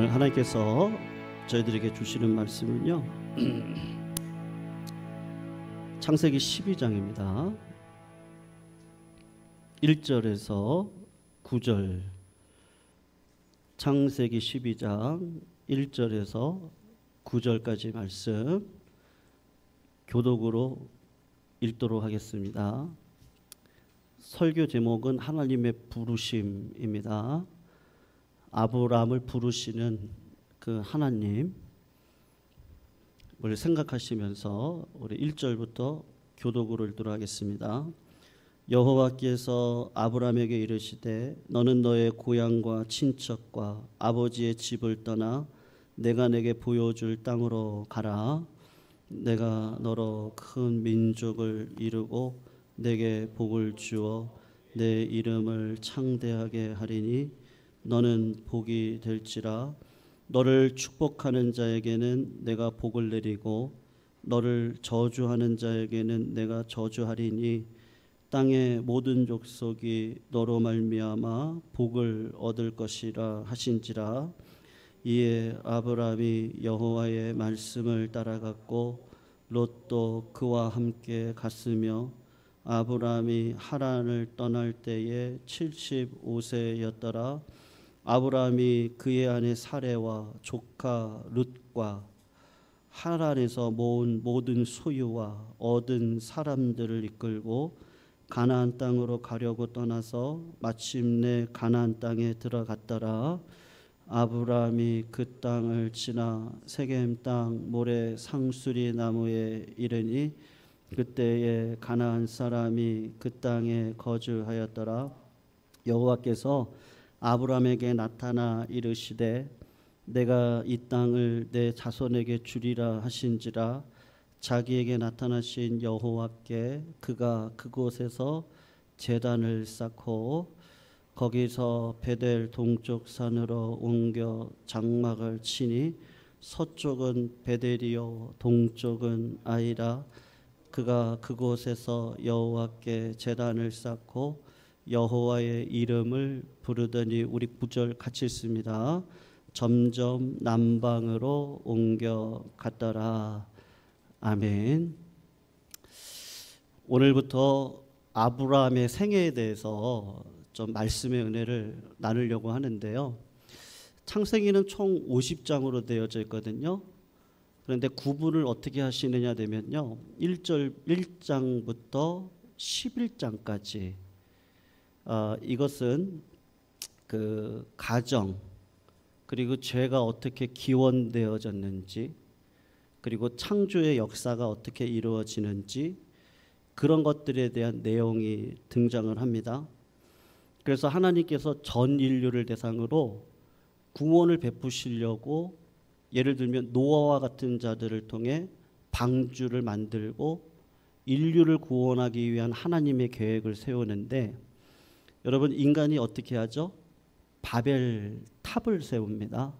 오늘 하나님께서 저희들에게 주시는 말씀은요 창세기 12장입니다. 1절에서 9절, 창세기 12장 1절에서 9절까지 말씀 교독으로 읽도록 하겠습니다. 설교 제목은 하나님의 부르심입니다. 아브라함을 부르시는 그 하나님을 생각하시면서 우리 1절부터 교독으로 읽도록 하겠습니다. 여호와께서 아브라함에게 이르시되 너는 너의 고향과 친척과 아버지의 집을 떠나 내가 내게 보여줄 땅으로 가라. 내가 너로 큰 민족을 이루고 내게 복을 주어 내 이름을 창대하게 하리니 너는 복이 될지라. 너를 축복하는 자에게는 내가 복을 내리고 너를 저주하는 자에게는 내가 저주하리니 땅의 모든 족속이 너로 말미암아 복을 얻을 것이라 하신지라. 이에 아브라함이 여호와의 말씀을 따라갔고 롯도 그와 함께 갔으며 아브라함이 하란을 떠날 때에 75세였더라. 아브라함이 그의 아내 사레와 조카 룻과 하란에서 모은 모든 소유와 얻은 사람들을 이끌고 가나안 땅으로 가려고 떠나서 마침내 가나안 땅에 들어갔더라. 아브라함이 그 땅을 지나 세겜 땅 모래 상수리 나무에 이르니 그때에 가나안 사람이 그 땅에 거주하였더라. 여호와께서 아브라함에게 나타나 이르시되 내가 이 땅을 내 자손에게 주리라 하신지라. 자기에게 나타나신 여호와께 그가 그곳에서 제단을 쌓고 거기서 베델 동쪽 산으로 옮겨 장막을 치니 서쪽은 베델이요 동쪽은 아이라. 그가 그곳에서 여호와께 제단을 쌓고 여호와의 이름을 부르더니, 우리 9절 같이 읽습니다. 점점 남방으로 옮겨갔더라. 아멘. 오늘부터 아브라함의 생애에 대해서 좀 말씀의 은혜를 나누려고 하는데요. 창세기는 총 50장으로 되어져 있거든요. 그런데 구분을 어떻게 하시느냐 되면요, 1장부터 11장까지 이것은 그 가정, 그리고 죄가 어떻게 기원되어졌는지, 그리고 창조의 역사가 어떻게 이루어지는지, 그런 것들에 대한 내용이 등장을 합니다. 그래서 하나님께서 전 인류를 대상으로 구원을 베푸시려고, 예를 들면 노아와 같은 자들을 통해 방주를 만들고 인류를 구원하기 위한 하나님의 계획을 세우는데, 여러분, 인간이 어떻게 하죠? 바벨탑을 세웁니다.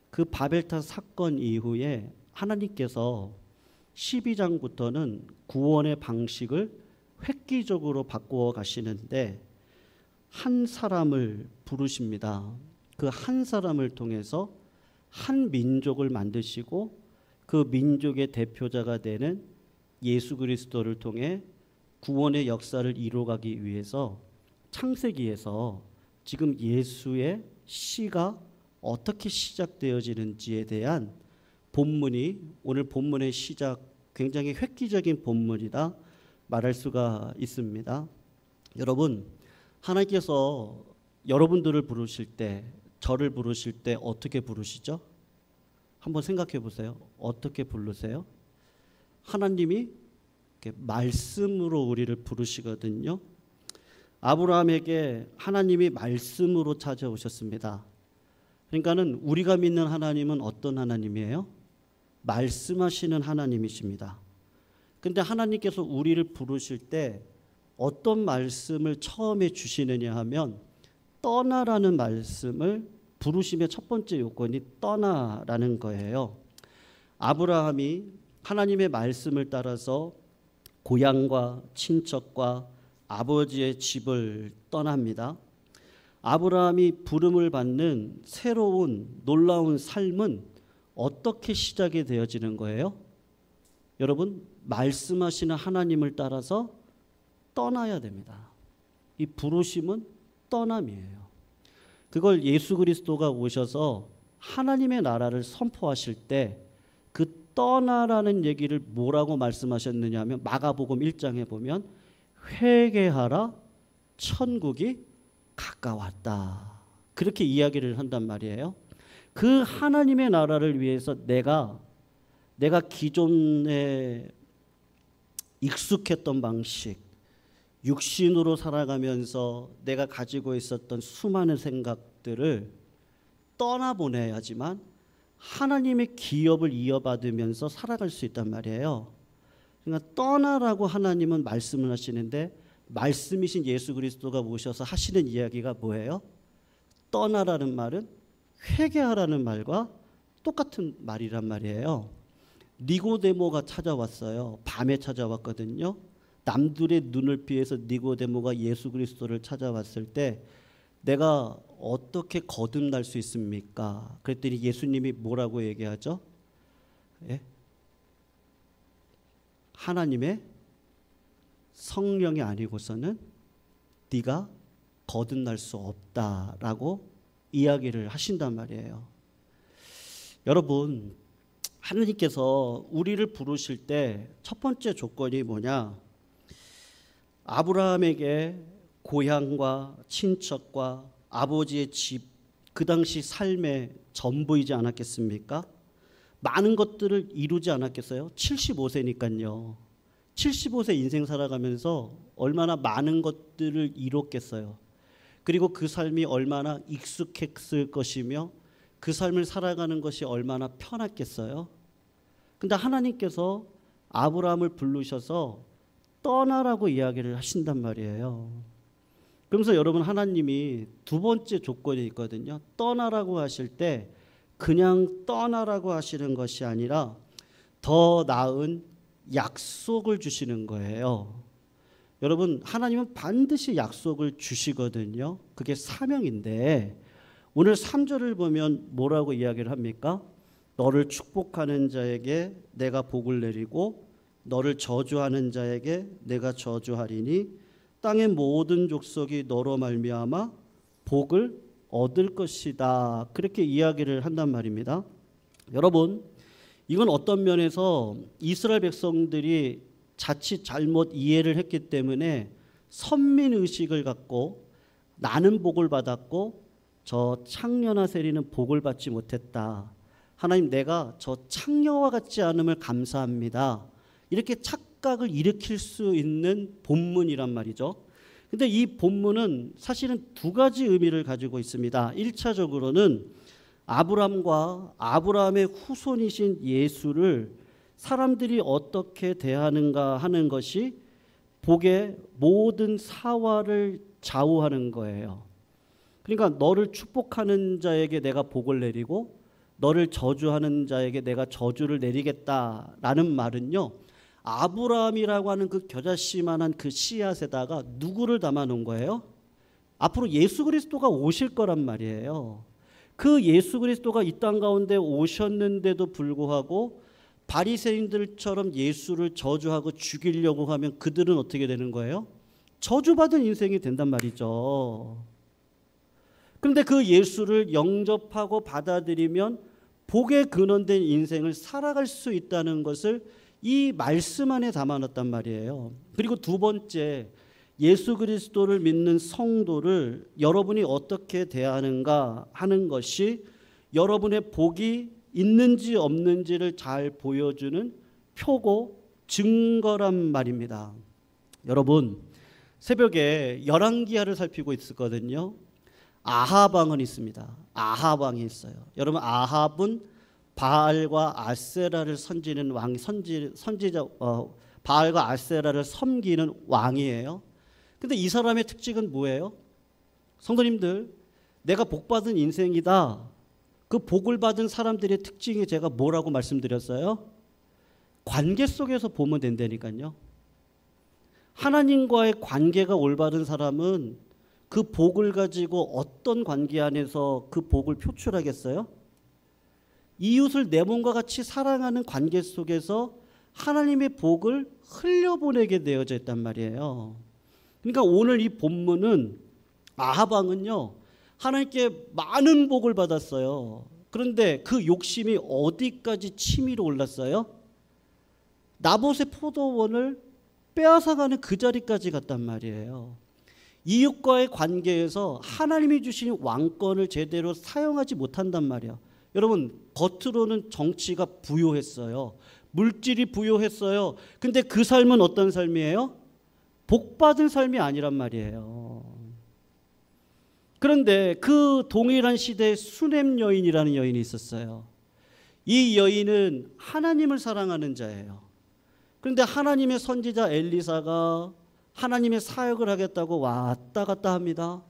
그 바벨탑 사건 이후에 하나님께서 12장부터는 구원의 방식을 획기적으로 바꾸어 가시는데 한 사람을 부르십니다. 그 한 사람을 통해서 한 민족을 만드시고 그 민족의 대표자가 되는 예수 그리스도를 통해 구원의 역사를 이루어가기 위해서 창세기에서 지금 예수의 시가 어떻게 시작되어지는지에 대한 본문이, 오늘 본문의 시작, 굉장히 획기적인 본문이다 말할 수가 있습니다. 여러분, 하나님께서 여러분들을 부르실 때, 저를 부르실 때 어떻게 부르시죠? 한번 생각해 보세요. 어떻게 부르세요? 하나님이 말씀으로 우리를 부르시거든요. 아브라함에게 하나님이 말씀으로 찾아오셨습니다. 그러니까는 우리가 믿는 하나님은 어떤 하나님이에요? 말씀하시는 하나님이십니다. 근데 하나님께서 우리를 부르실 때 어떤 말씀을 처음에 주시느냐 하면 떠나라는 말씀을, 부르심의 첫 번째 요건이 떠나라는 거예요. 아브라함이 하나님의 말씀을 따라서 고향과 친척과 아버지의 집을 떠납니다. 아브라함이 부름을 받는 새로운 놀라운 삶은 어떻게 시작이 되어지는 거예요? 여러분, 말씀하시는 하나님을 따라서 떠나야 됩니다. 이 부르심은 떠남이에요. 그걸 예수 그리스도가 오셔서 하나님의 나라를 선포하실 때 그 떠나라는 얘기를 뭐라고 말씀하셨느냐 하면 마가복음 1장에 보면 회개하라 천국이 가까웠다. 그렇게 이야기를 한단 말이에요. 그 하나님의 나라를 위해서 내가 기존에 익숙했던 방식, 육신으로 살아가면서 내가 가지고 있었던 수많은 생각들을 떠나보내야지만 하나님의 기업을 이어받으면서 살아갈 수 있단 말이에요. 그러니까 떠나라고 하나님은 말씀을 하시는데 말씀이신 예수 그리스도가 오셔서 하시는 이야기가 뭐예요? 떠나라는 말은 회개하라는 말과 똑같은 말이란 말이에요. 니고데모가 찾아왔어요. 밤에 찾아왔거든요. 남들의 눈을 피해서 니고데모가 예수 그리스도를 찾아왔을 때 내가 어떻게 거듭날 수 있습니까? 그랬더니 예수님이 뭐라고 얘기하죠? 예? 하나님의 성령이 아니고서는 네가 거듭날 수 없다라고 이야기를 하신단 말이에요. 여러분, 하나님께서 우리를 부르실 때 첫 번째 조건이 뭐냐? 아브라함에게 고향과 친척과 아버지의 집, 그 당시 삶의 전부이지 않았겠습니까? 많은 것들을 이루지 않았겠어요? 75세니까요. 75세 인생 살아가면서 얼마나 많은 것들을 이뤘겠어요. 그리고 그 삶이 얼마나 익숙했을 것이며 그 삶을 살아가는 것이 얼마나 편했겠어요. 근데 하나님께서 아브라함을 부르셔서 떠나라고 이야기를 하신단 말이에요. 그러면서 여러분, 하나님이 두 번째 조건이 있거든요. 떠나라고 하실 때 그냥 떠나라고 하시는 것이 아니라 더 나은 약속을 주시는 거예요. 여러분, 하나님은 반드시 약속을 주시거든요. 그게 사명인데 오늘 3절을 보면 뭐라고 이야기를 합니까? 너를 축복하는 자에게 내가 복을 내리고 너를 저주하는 자에게 내가 저주하리니 땅의 모든 족속이 너로 말미암아 복을 얻을 것이다. 그렇게 이야기를 한단 말입니다. 여러분, 이건 어떤 면에서 이스라엘 백성들이 자칫 잘못 이해를 했기 때문에 선민의식을 갖고 나는 복을 받았고 저 창녀나 세리는 복을 받지 못했다. 하나님, 내가 저 창녀와 같지 않음을 감사합니다. 이렇게 착각을 일으킬 수 있는 본문이란 말이죠. 근데 이 본문은 사실은 두 가지 의미를 가지고 있습니다. 1차적으로는 아브라함과 아브라함의 후손이신 예수를 사람들이 어떻게 대하는가 하는 것이 복의 모든 사화를 좌우하는 거예요. 그러니까 너를 축복하는 자에게 내가 복을 내리고 너를 저주하는 자에게 내가 저주를 내리겠다라는 말은요, 아브라함이라고 하는 그 겨자씨만한 그 씨앗에다가 누구를 담아 놓은 거예요? 앞으로 예수 그리스도가 오실 거란 말이에요. 그 예수 그리스도가 이 땅 가운데 오셨는데도 불구하고 바리새인들처럼 예수를 저주하고 죽이려고 하면 그들은 어떻게 되는 거예요? 저주받은 인생이 된단 말이죠. 그런데 그 예수를 영접하고 받아들이면 복에 근원된 인생을 살아갈 수 있다는 것을 이 말씀 안에 담아놨단 말이에요. 그리고 두 번째, 예수 그리스도를 믿는 성도를 여러분이 어떻게 대하는가 하는 것이 여러분의 복이 있는지 없는지를 잘 보여주는 표고 증거란 말입니다. 여러분, 새벽에 열왕기하를 살피고 있었거든요. 아합 왕은 있습니다. 아합 왕이 있어요. 여러분, 아합은 바알과 아세라를 선지는 왕, 선지자, 바알과 아세라를 섬기는 왕이에요. 근데 이 사람의 특징은 뭐예요? 성도님들, 내가 복받은 인생이다. 그 복을 받은 사람들의 특징이 제가 뭐라고 말씀드렸어요? 관계 속에서 보면 된다니까요. 하나님과의 관계가 올바른 사람은 그 복을 가지고 어떤 관계 안에서 그 복을 표출하겠어요? 이웃을 내 몸과 같이 사랑하는 관계 속에서 하나님의 복을 흘려보내게 되어져 있단 말이에요. 그러니까 오늘 이 본문은 아합 왕은요, 하나님께 많은 복을 받았어요. 그런데 그 욕심이 어디까지 치밀어 올랐어요? 나봇의 포도원을 빼앗아가는 그 자리까지 갔단 말이에요. 이웃과의 관계에서 하나님이 주신 왕권을 제대로 사용하지 못한단 말이에요. 여러분, 겉으로는 정치가 부요했어요. 물질이 부요했어요. 근데 그 삶은 어떤 삶이에요? 복받은 삶이 아니란 말이에요. 그런데 그 동일한 시대에 수넴 여인이라는 여인이 있었어요. 이 여인은 하나님을 사랑하는 자예요. 그런데 하나님의 선지자 엘리사가 하나님의 사역을 하겠다고 왔다 갔다 합니다.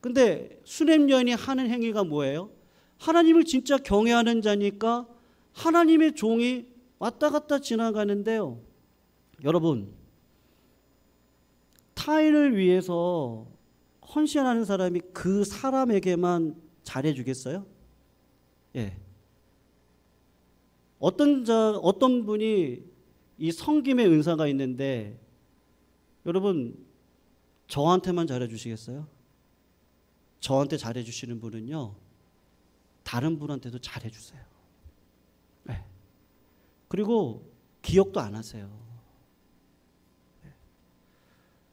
근데 수넴 여인이 하는 행위가 뭐예요? 하나님을 진짜 경외하는 자니까 하나님의 종이 왔다 갔다 지나가는데요. 여러분, 타인을 위해서 헌신하는 사람이 그 사람에게만 잘해주겠어요? 예. 어떤 분이 이 섬김의 은사가 있는데 여러분 저한테만 잘해주시겠어요? 저한테 잘해주시는 분은요 다른 분한테도 잘해주세요. 네. 그리고 기억도 안 하세요. 네.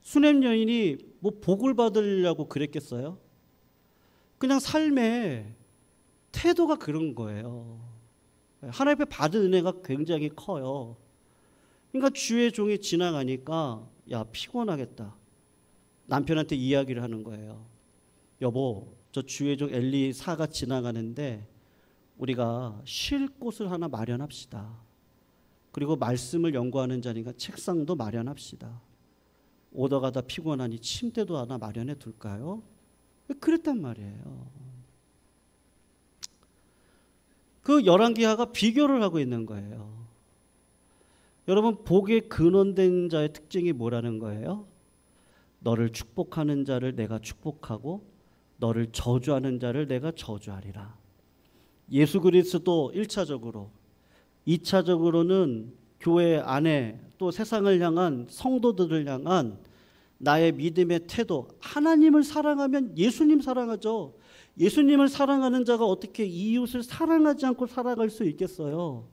수넴 여인이 뭐 복을 받으려고 그랬겠어요? 그냥 삶의 태도가 그런 거예요. 하나님 앞에 받은 은혜가 굉장히 커요. 그러니까 주의 종이 지나가니까 야 피곤하겠다. 남편한테 이야기를 하는 거예요. 여보, 저 주의 종 엘리사가 지나가는데 우리가 쉴 곳을 하나 마련합시다. 그리고 말씀을 연구하는 자니까 책상도 마련합시다. 오다 가다 피곤하니 침대도 하나 마련해 둘까요? 그랬단 말이에요. 그 열왕기하가 비교를 하고 있는 거예요. 여러분, 복의 근원된 자의 특징이 뭐라는 거예요? 너를 축복하는 자를 내가 축복하고 너를 저주하는 자를 내가 저주하리라. 예수 그리스도 1차적으로, 2차적으로는 교회 안에 또 세상을 향한 성도들을 향한 나의 믿음의 태도, 하나님을 사랑하면 예수님 사랑하죠. 예수님을 사랑하는 자가 어떻게 이웃을 사랑하지 않고 살아갈 수 있겠어요?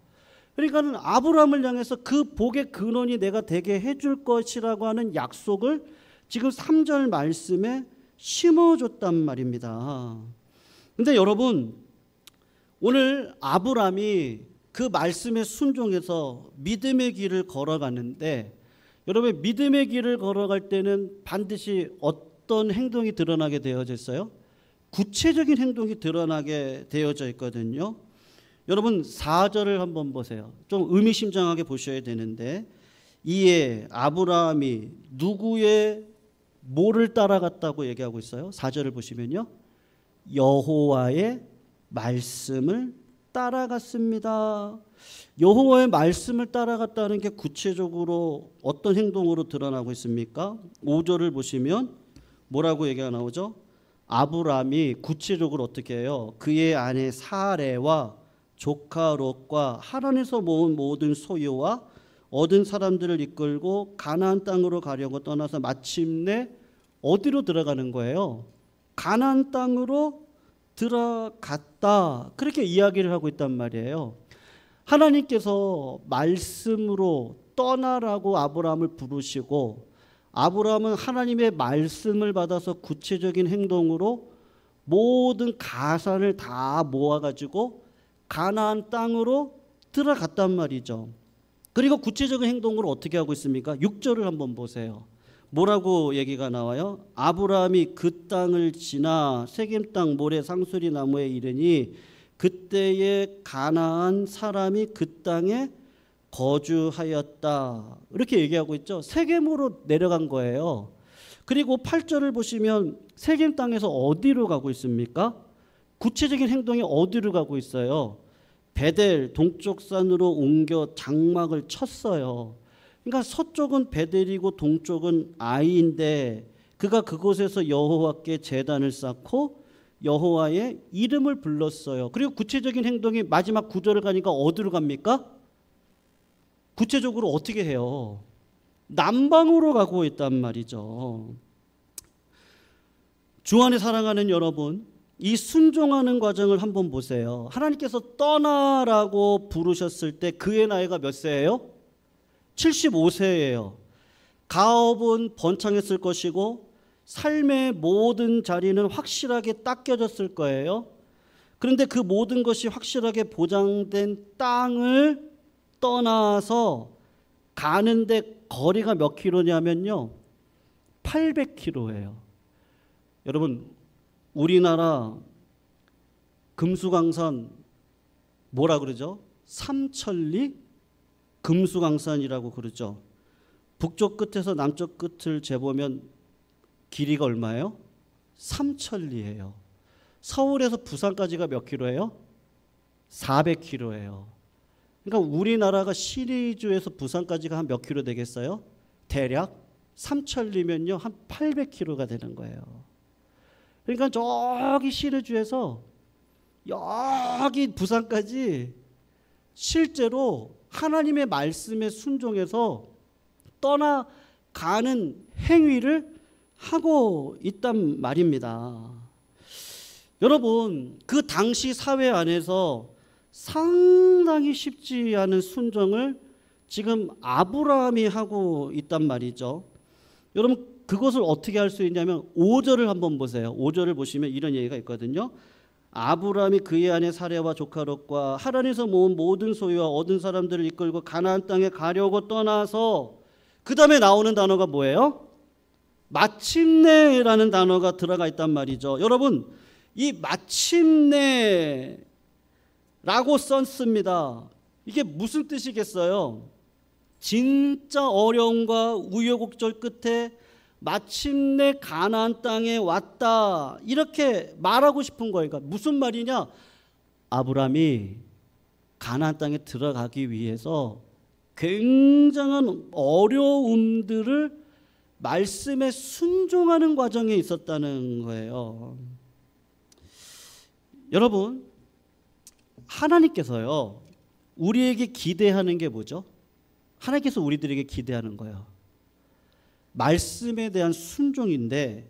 그러니까는 아브라함을 향해서 그 복의 근원이 내가 되게 해줄 것이라고 하는 약속을 지금 3절 말씀에 심어줬단 말입니다. 근데 여러분, 오늘 아브라함이 그 말씀에 순종해서 믿음의 길을 걸어가는데, 여러분 믿음의 길을 걸어갈 때는 반드시 어떤 행동이 드러나게 되어져 있어요? 구체적인 행동이 드러나게 되어져 있거든요. 여러분 4절을 한번 보세요. 좀 의미심장하게 보셔야 되는데, 이에 아브라함이 누구의 뭐를 따라갔다고 얘기하고 있어요? 4절을 보시면요, 여호와의 말씀을 따라갔습니다. 여호와의 말씀을 따라갔다는 게 구체적으로 어떤 행동으로 드러나고 있습니까? 5절을 보시면 뭐라고 얘기가 나오죠? 아브라함이 구체적으로 어떻게 해요? 그의 아내 사레와 조카 롯과 하란에서 모은 모든 소유와 얻은 사람들을 이끌고 가나안 땅으로 가려고 떠나서 마침내 어디로 들어가는 거예요? 가나안 땅으로 들어갔다. 그렇게 이야기를 하고 있단 말이에요. 하나님께서 말씀으로 떠나라고 아브라함을 부르시고, 아브라함은 하나님의 말씀을 받아서 구체적인 행동으로 모든 가산을 다 모아가지고 가나안 땅으로 들어갔단 말이죠. 그리고 구체적인 행동으로 어떻게 하고 있습니까? 6절을 한번 보세요. 뭐라고 얘기가 나와요? 아브라함이 그 땅을 지나 세겜 땅 모래 상수리 나무에 이르니 그때에 가나안 사람이 그 땅에 거주하였다. 이렇게 얘기하고 있죠. 세겜으로 내려간 거예요. 그리고 8절을 보시면 세겜 땅에서 어디로 가고 있습니까? 구체적인 행동이 어디로 가고 있어요? 베델 동쪽 산으로 옮겨 장막을 쳤어요. 그러니까 서쪽은 베델이고 동쪽은 아이인데 그가 그곳에서 여호와께 제단을 쌓고 여호와의 이름을 불렀어요. 그리고 구체적인 행동이 마지막 구절을 가니까 어디로 갑니까? 구체적으로 어떻게 해요? 남방으로 가고 있단 말이죠. 주 안에 사랑하는 여러분, 이 순종하는 과정을 한번 보세요. 하나님께서 떠나라고 부르셨을 때 그의 나이가 몇 세예요? 75세예요. 가업은 번창했을 것이고 삶의 모든 자리는 확실하게 닦여졌을 거예요. 그런데 그 모든 것이 확실하게 보장된 땅을 떠나서 가는데 거리가 몇 킬로냐면요, 800킬로예요. 여러분, 우리나라 금수강산 뭐라 그러죠? 삼천리 금수강산이라고 그러죠. 북쪽 끝에서 남쪽 끝을 재보면 길이가 얼마예요? 3천리예요. 서울에서 부산까지가 몇 킬로예요? 400킬로예요. 그러니까 우리나라가 시리즈에서 부산까지가 한 몇 킬로 되겠어요? 대략 3천리면요 한 800킬로가 되는 거예요. 그러니까 저기 시리즈에서 여기 부산까지 실제로 하나님의 말씀에 순종해서 떠나가는 행위를 하고 있단 말입니다. 여러분, 그 당시 사회 안에서 상당히 쉽지 않은 순종을 지금 아브라함이 하고 있단 말이죠. 여러분, 그것을 어떻게 할 수 있냐면 5절을 한번 보세요. 5절을 보시면 이런 얘기가 있거든요. 아브라함이 그의 아내 사레와 조카 롯과 하란에서 모은 모든 소유와 얻은 사람들을 이끌고 가나안 땅에 가려고 떠나서, 그 다음에 나오는 단어가 뭐예요? 마침내라는 단어가 들어가 있단 말이죠. 여러분, 이 마침내라고 썼습니다. 이게 무슨 뜻이겠어요? 진짜 어려움과 우여곡절 끝에 마침내 가나안 땅에 왔다, 이렇게 말하고 싶은 거예요. 그러니까 무슨 말이냐? 아브라함이 가나안 땅에 들어가기 위해서 굉장한 어려움들을 말씀에 순종하는 과정에 있었다는 거예요. 여러분, 하나님께서요 우리에게 기대하는 게 뭐죠? 하나님께서 우리들에게 기대하는 거예요. 말씀에 대한 순종인데,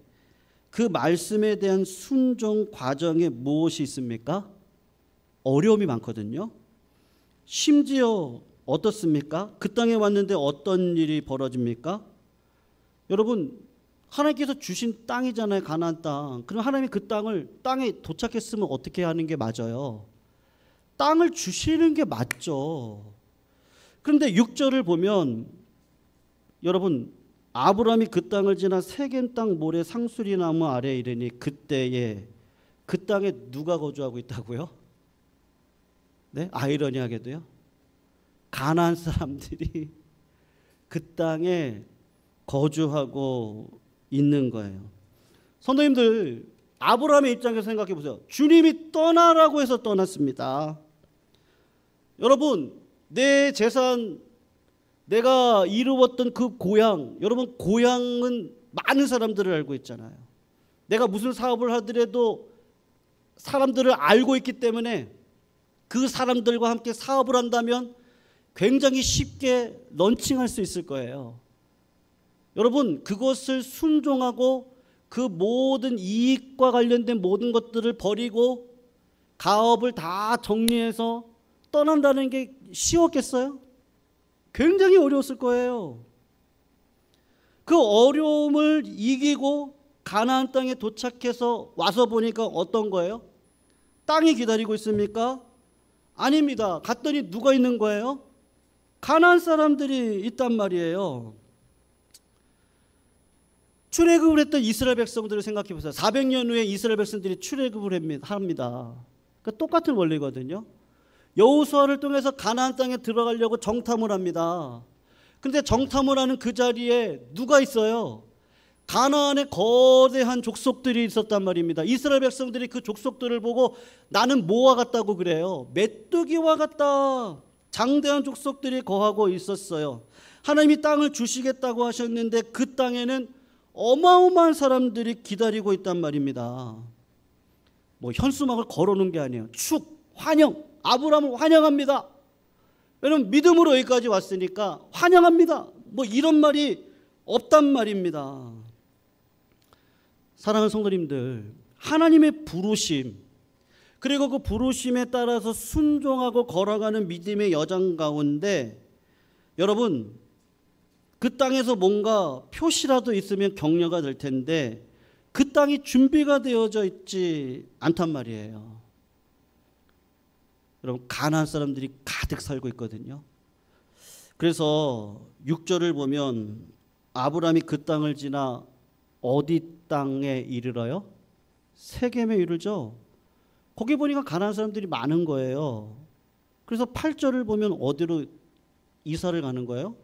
그 말씀에 대한 순종 과정에 무엇이 있습니까? 어려움이 많거든요. 심지어 어떻습니까? 그 땅에 왔는데 어떤 일이 벌어집니까? 여러분, 하나님께서 주신 땅이잖아요, 가나안 땅. 그럼 하나님이 그 땅에 도착했으면 어떻게 하는 게 맞아요? 땅을 주시는 게 맞죠. 그런데 6절을 보면 여러분, 아브라함이 그 땅을 지나 세겜 땅 모래 상수리 나무 아래에 이르니 그때에 그 땅에 누가 거주하고 있다고요? 네, 아이러니하게도요, 가나안 사람들이 그 땅에 거주하고 있는 거예요. 성도님들, 아브라함의 입장에서 생각해 보세요. 주님이 떠나라고 해서 떠났습니다. 여러분, 내 재산, 내가 이루었던 그 고향, 여러분 고향은 많은 사람들을 알고 있잖아요. 내가 무슨 사업을 하더라도 사람들을 알고 있기 때문에 그 사람들과 함께 사업을 한다면 굉장히 쉽게 런칭할 수 있을 거예요. 여러분, 그것을 순종하고 그 모든 이익과 관련된 모든 것들을 버리고 가업을 다 정리해서 떠난다는 게 쉬웠겠어요? 굉장히 어려웠을 거예요. 그 어려움을 이기고 가나안 땅에 도착해서 와서 보니까 어떤 거예요? 땅이 기다리고 있습니까? 아닙니다. 갔더니 누가 있는 거예요? 가나안 사람들이 있단 말이에요. 출애굽을 했던 이스라엘 백성들을 생각해 보세요. 400년 후에 이스라엘 백성들이 출애굽을 합니다. 그러니까 똑같은 원리거든요. 여호수아를 통해서 가나안 땅에 들어가려고 정탐을 합니다. 그런데 정탐을 하는 그 자리에 누가 있어요? 가나안의 거대한 족속들이 있었단 말입니다. 이스라엘 백성들이 그 족속들을 보고 나는 뭐와 같다고 그래요? 메뚜기와 같다. 장대한 족속들이 거하고 있었어요. 하나님이 땅을 주시겠다고 하셨는데 그 땅에는 어마어마한 사람들이 기다리고 있단 말입니다. 뭐 현수막을 걸어놓은 게 아니에요. 축, 환영, 아브라함을 환영합니다. 여러분 믿음으로 여기까지 왔으니까 환영합니다. 뭐 이런 말이 없단 말입니다. 사랑하는 성도님들, 하나님의 부르심, 그리고 그 부르심에 따라서 순종하고 걸어가는 믿음의 여정 가운데 여러분 그 땅에서 뭔가 표시라도 있으면 격려가 될 텐데 그 땅이 준비가 되어져 있지 않단 말이에요. 여러분 가나안 사람들이 가득 살고 있거든요. 그래서 6절을 보면 아브라함이 그 땅을 지나 어디 땅에 이르러요? 세겜에 이르죠. 거기 보니까 가나안 사람들이 많은 거예요. 그래서 8절을 보면 어디로 이사를 가는 거예요?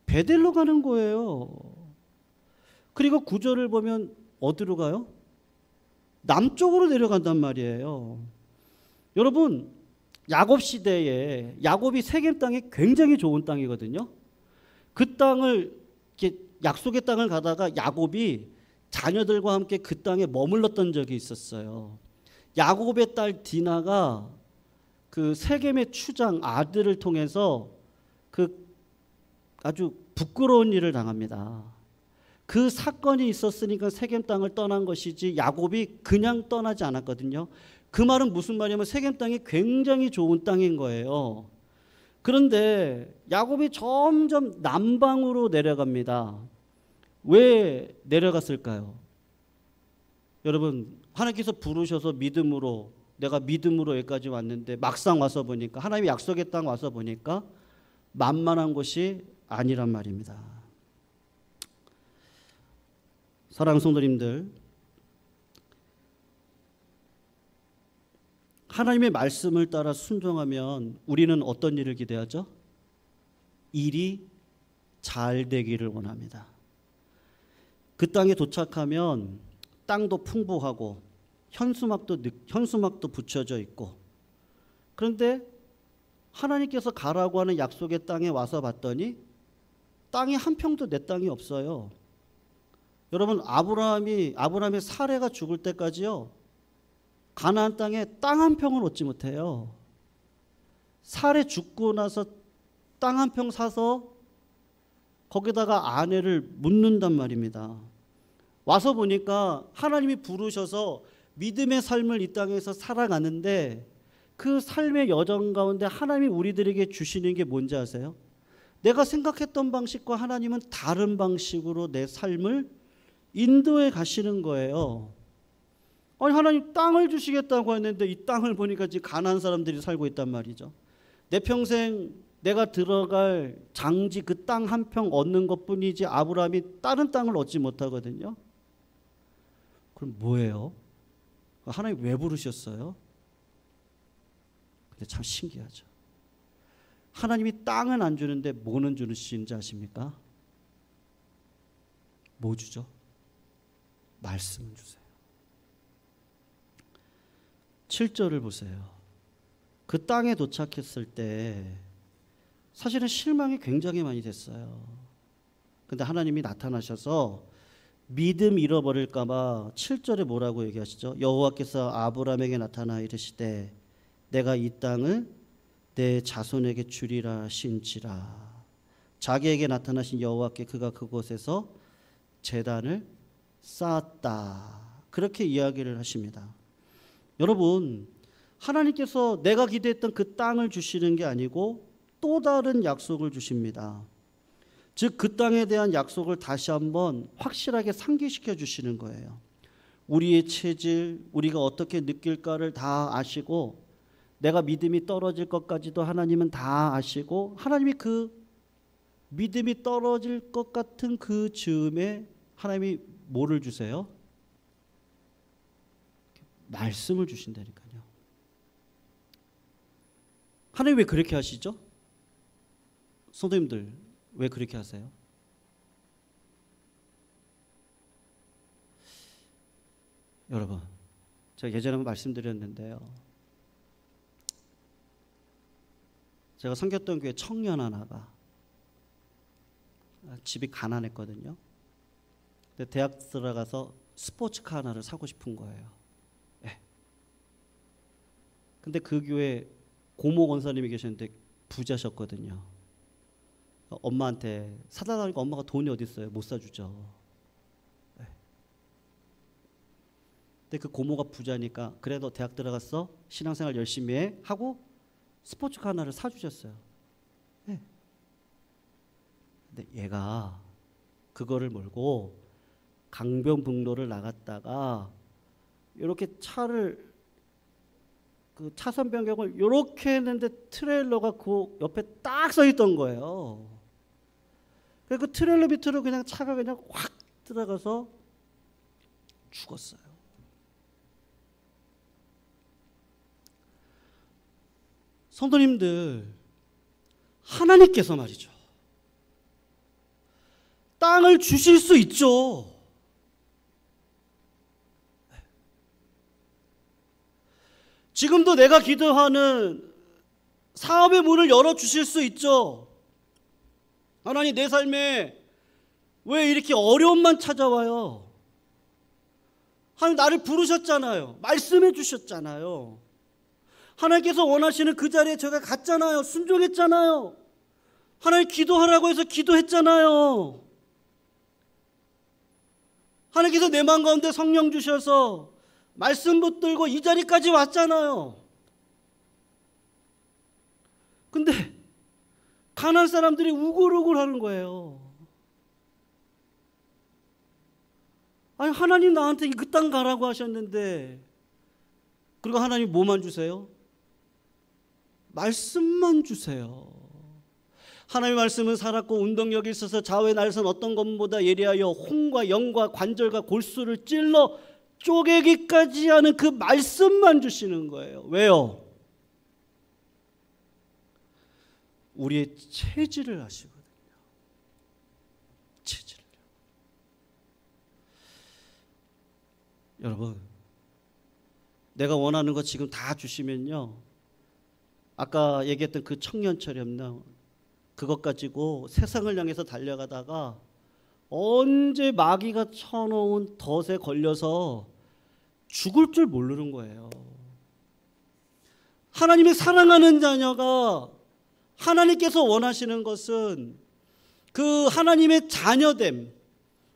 베델로 가는 거예요. 그리고 9절을 보면 어디로 가요? 남쪽으로 내려간단 말이에요. 여러분 야곱 시대에 야곱이 세겜 땅이 굉장히 좋은 땅이거든요. 그 땅을 이렇게 약속의 땅을 가다가 야곱이 자녀들과 함께 그 땅에 머물렀던 적이 있었어요. 야곱의 딸 디나가 그 세겜의 추장 아들을 통해서 그 아주 부끄러운 일을 당합니다. 그 사건이 있었으니까 세겜 땅을 떠난 것이지 야곱이 그냥 떠나지 않았거든요. 그 말은 무슨 말이냐면 세겜 땅이 굉장히 좋은 땅인 거예요. 그런데 야곱이 점점 남방으로 내려갑니다. 왜 내려갔을까요? 여러분 하나님께서 부르셔서 믿음으로 내가 믿음으로 여기까지 왔는데 막상 와서 보니까 하나님의 약속의 땅 와서 보니까 만만한 곳이 아니란 말입니다. 사랑하는 성도님들, 하나님의 말씀을 따라 순종하면 우리는 어떤 일을 기대하죠? 일이 잘 되기를 원합니다. 그 땅에 도착하면 땅도 풍부하고 현수막도 붙여져 있고, 그런데 하나님께서 가라고 하는 약속의 땅에 와서 봤더니 땅이 한 평도 내 땅이 없어요. 여러분 아브라함의 사레가 죽을 때까지요 가나안 땅에 땅 한 평을 얻지 못해요. 사레 죽고 나서 땅 한 평 사서 거기다가 아내를 묻는단 말입니다. 와서 보니까 하나님이 부르셔서 믿음의 삶을 이 땅에서 살아가는데 그 삶의 여정 가운데 하나님이 우리들에게 주시는 게 뭔지 아세요? 내가 생각했던 방식과 하나님은 다른 방식으로 내 삶을 인도해 가시는 거예요. 아니 하나님 땅을 주시겠다고 했는데 이 땅을 보니까 지금 가난한 사람들이 살고 있단 말이죠. 내 평생 내가 들어갈 장지 그 땅 한 평 얻는 것뿐이지 아브라함이 다른 땅을 얻지 못하거든요. 그럼 뭐예요? 하나님 왜 부르셨어요? 근데 참 신기하죠. 하나님이 땅은 안 주는데 뭐는 주시는지 아십니까? 뭐 주죠? 말씀을 주세요. 7절을 보세요. 그 땅에 도착했을 때 사실은 실망이 굉장히 많이 됐어요. 근데 하나님이 나타나셔서 믿음 잃어버릴까 봐 7절에 뭐라고 얘기하시죠? 여호와께서 아브라함에게 나타나 이르시되 내가 이 땅을 내 자손에게 주리라 하신지라. 자기에게 나타나신 여호와께 그가 그곳에서 제단을 쌓았다. 그렇게 이야기를 하십니다. 여러분 하나님께서 내가 기대했던 그 땅을 주시는 게 아니고 또 다른 약속을 주십니다. 즉 그 땅에 대한 약속을 다시 한번 확실하게 상기시켜 주시는 거예요. 우리의 체질, 우리가 어떻게 느낄까를 다 아시고 내가 믿음이 떨어질 것까지도 하나님은 다 아시고 하나님이 그 믿음이 떨어질 것 같은 그 즈음에 하나님이 뭐를 주세요? 말씀을 주신다니까요. 하나님 왜 그렇게 하시죠? 성도님들 왜 그렇게 하세요? 여러분 제가 예전에 한번 말씀드렸는데요. 제가 섬겼던 교회 청년 하나가 집이 가난했거든요. 근데 대학 들어가서 스포츠카 하나를 사고 싶은 거예요. 네. 근데 그 교회 고모 권사님이 계셨는데 부자셨거든요. 엄마한테 사달라니까 엄마가 돈이 어디 있어요? 못 사주죠. 네. 근데 그 고모가 부자니까 그래도 대학 들어갔어? 신앙생활 열심히 해? 하고 스포츠카 하나를 사주셨어요. 네. 근데 얘가 그거를 몰고 강변북로를 나갔다가 이렇게 차를 그 차선 변경을 이렇게 했는데 트레일러가 그 옆에 딱 서 있던 거예요. 그래서 그 트레일러 밑으로 그냥 차가 그냥 확 들어가서 죽었어요. 성도님들, 하나님께서 말이죠, 땅을 주실 수 있죠. 지금도 내가 기도하는 사업의 문을 열어주실 수 있죠. 하나님, 내 삶에 왜 이렇게 어려움만 찾아와요? 하나님, 나를 부르셨잖아요. 말씀해 주셨잖아요. 하나님께서 원하시는 그 자리에 제가 갔잖아요. 순종했잖아요. 하나님, 기도하라고 해서 기도했잖아요. 하나님께서 내 마음 가운데 성령 주셔서 말씀 붙들고 이 자리까지 왔잖아요. 근데 가난한 사람들이 우글우글 하는 거예요. 아니, 하나님 나한테 그 땅 가라고 하셨는데, 그리고 하나님 뭐만 주세요? 말씀만 주세요. 하나님의 말씀은 살았고 운동력이 있어서 좌우에 날선 어떤 것보다 예리하여 혼과 영과 관절과 골수를 찔러 쪼개기까지 하는 그 말씀만 주시는 거예요. 왜요? 우리의 체질을 아시거든요. 체질을. 여러분, 내가 원하는 거 지금 다 주시면요, 아까 얘기했던 그 청년처럼요, 그것 가지고 세상을 향해서 달려가다가 언제 마귀가 쳐놓은 덫에 걸려서 죽을 줄 모르는 거예요. 하나님의 사랑하는 자녀가, 하나님께서 원하시는 것은 그 하나님의 자녀됨,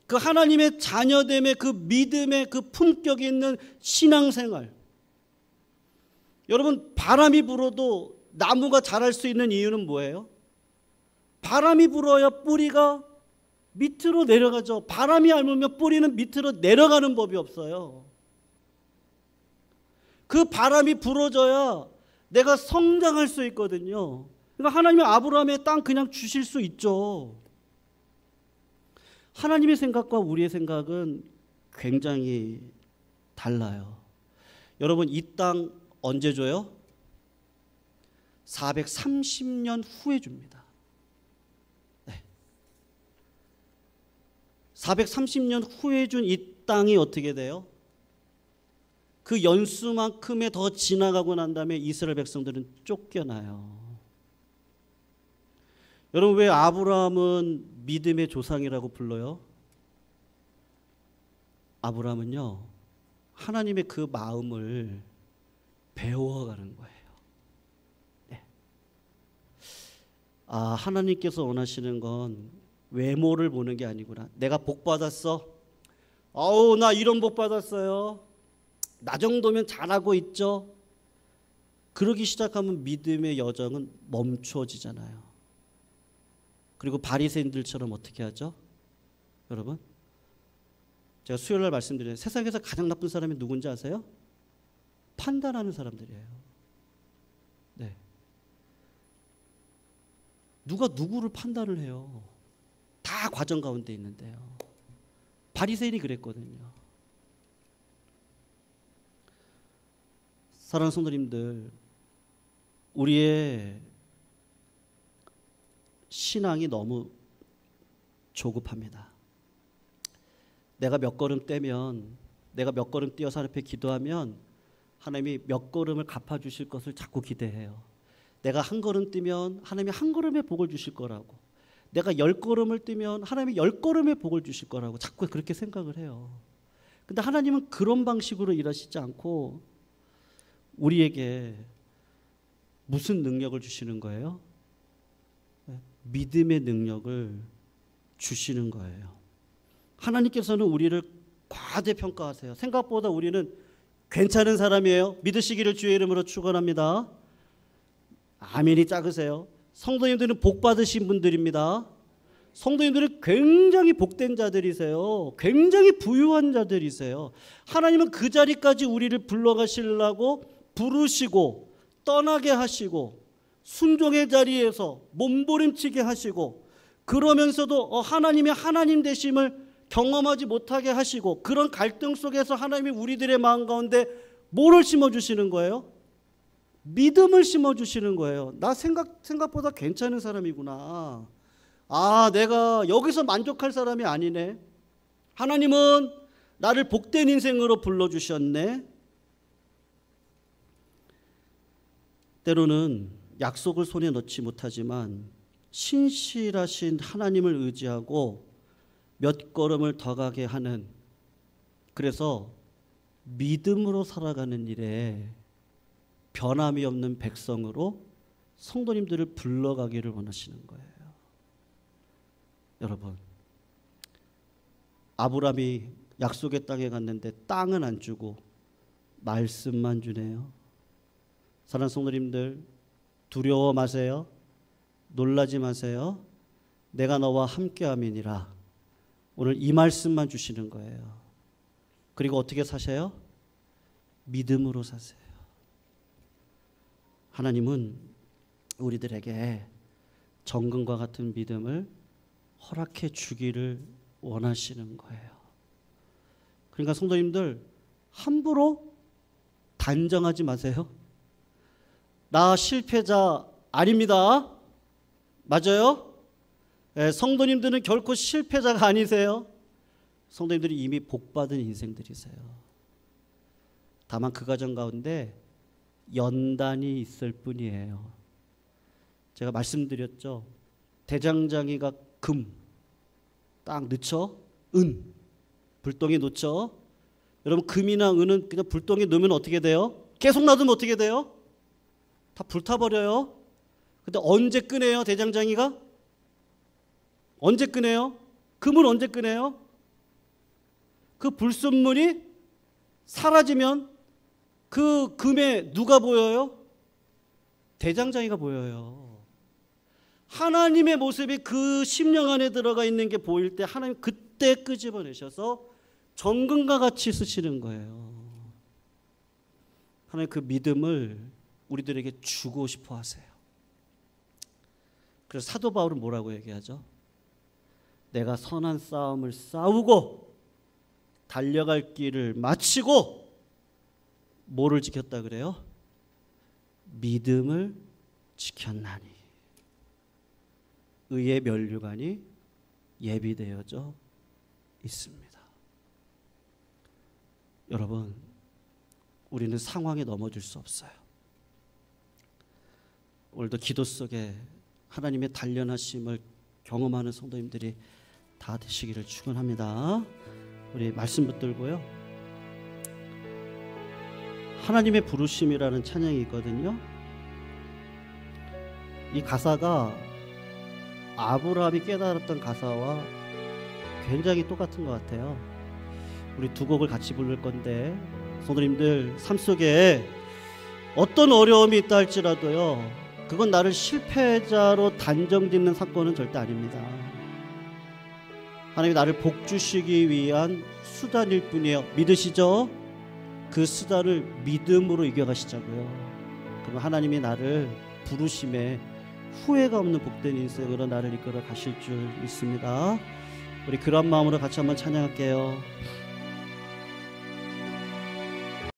그 하나님의 자녀됨의 그 믿음의 그 품격이 있는 신앙생활. 여러분, 바람이 불어도 나무가 자랄 수 있는 이유는 뭐예요? 바람이 불어야 뿌리가 밑으로 내려가죠. 바람이 안 불면 뿌리는 밑으로 내려가는 법이 없어요. 그 바람이 불어줘야 내가 성장할 수 있거든요. 그러니까 하나님이 아브라함의 땅 그냥 주실 수 있죠. 하나님의 생각과 우리의 생각은 굉장히 달라요. 여러분, 이 땅 언제 줘요? 430년 후에 줍니다. 네. 430년 후에 준 이 땅이 어떻게 돼요? 그 연수만큼의 더 지나가고 난 다음에 이스라엘 백성들은 쫓겨나요. 여러분, 왜 아브라함은 믿음의 조상이라고 불러요? 아브라함은요, 하나님의 그 마음을 배워가는 거예요. 네. 아, 하나님께서 원하시는 건 외모를 보는 게 아니구나. 내가 복 받았어. 아우, 나 이런 복 받았어요. 나 정도면 잘하고 있죠. 그러기 시작하면 믿음의 여정은 멈춰지잖아요. 그리고 바리새인들처럼 어떻게 하죠? 여러분, 제가 수요일날 말씀드려요. 세상에서 가장 나쁜 사람이 누군지 아세요? 판단하는 사람들이에요. 네. 누가 누구를 판단을 해요? 다 과정 가운데 있는데요. 바리새인이 그랬거든요. 사랑하는 성도님들, 우리의 신앙이 너무 조급합니다. 내가 몇 걸음 떼면, 내가 몇 걸음 뛰어서 하나님 앞에 기도하면 하나님이 몇 걸음을 갚아주실 것을 자꾸 기대해요. 내가 한 걸음 뛰면 하나님이 한 걸음의 복을 주실 거라고. 내가 10걸음을 뛰면 하나님이 10걸음의 복을 주실 거라고 자꾸 그렇게 생각을 해요. 근데 하나님은 그런 방식으로 일하시지 않고 우리에게 무슨 능력을 주시는 거예요? 믿음의 능력을 주시는 거예요. 하나님께서는 우리를 과대평가하세요. 생각보다 우리는 괜찮은 사람이에요. 믿으시기를 주의 이름으로 축원합니다. 아멘이 작으세요. 성도님들은 복 받으신 분들입니다. 성도님들은 굉장히 복된 자들이세요. 굉장히 부유한 자들이세요. 하나님은 그 자리까지 우리를 불러가시려고 부르시고 떠나게 하시고 순종의 자리에서 몸부림치게 하시고 그러면서도 하나님의 하나님 되심을 경험하지 못하게 하시고 그런 갈등 속에서 하나님이 우리들의 마음 가운데 뭐를 심어주시는 거예요? 믿음을 심어주시는 거예요. 나 생각보다 괜찮은 사람이구나. 아, 내가 여기서 만족할 사람이 아니네. 하나님은 나를 복된 인생으로 불러주셨네. 때로는 약속을 손에 넣지 못하지만 신실하신 하나님을 의지하고 몇 걸음을 더 가게 하는, 그래서 믿음으로 살아가는 일에 변함이 없는 백성으로 성도님들을 불러가기를 원하시는 거예요. 여러분, 아브라함이 약속의 땅에 갔는데 땅은 안 주고 말씀만 주네요. 사랑하는 성도님들, 두려워 마세요. 놀라지 마세요. 내가 너와 함께함이니라. 오늘 이 말씀만 주시는 거예요. 그리고 어떻게 사세요? 믿음으로 사세요. 하나님은 우리들에게 정금과 같은 믿음을 허락해 주기를 원하시는 거예요. 그러니까 성도님들, 함부로 단정하지 마세요. 나 실패자 아닙니다. 맞아요? 네, 성도님들은 결코 실패자가 아니세요. 성도님들이 이미 복받은 인생들이세요. 다만 그 과정 가운데 연단이 있을 뿐이에요. 제가 말씀드렸죠. 대장장이가 금 딱 넣죠. 은 불똥에 놓죠. 여러분, 금이나 은은 그냥 불똥에 넣으면 어떻게 돼요? 계속 놔두면 어떻게 돼요? 다 불타버려요. 근데 언제 끄내요? 대장장이가? 언제 끄내요? 금을 언제 끄내요? 그 불순물이 사라지면 그 금에 누가 보여요? 대장장이가 보여요. 하나님의 모습이 그 심령 안에 들어가 있는 게 보일 때 하나님 그때 끄집어내셔서 정금과 같이 쓰시는 거예요. 하나님 그 믿음을 우리들에게 주고 싶어 하세요. 그래서 사도 바울은 뭐라고 얘기하죠? 내가 선한 싸움을 싸우고 달려갈 길을 마치고 뭐를 지켰다 그래요? 믿음을 지켰나니. 의의 면류관이 예비되어져 있습니다. 여러분, 우리는 상황에 넘어질 수 없어요. 오늘도 기도 속에 하나님의 단련하심을 경험하는 성도님들이 다 되시기를 축원합니다. 우리 말씀 붙들고요. 하나님의 부르심이라는 찬양이 있거든요. 이 가사가 아브라함이 깨달았던 가사와 굉장히 똑같은 것 같아요. 우리 두 곡을 같이 부를 건데, 성도님들 삶 속에 어떤 어려움이 있다 할지라도요, 그건 나를 실패자로 단정짓는 사건은 절대 아닙니다. 하나님이 나를 복 주시기 위한 수단일 뿐이에요. 믿으시죠? 그 수단을 믿음으로 이겨가시자고요. 그럼 하나님이 나를 부르심에 후회가 없는 복된 인생으로 나를 이끌어 가실 줄 믿습니다. 우리 그런 마음으로 같이 한번 찬양할게요.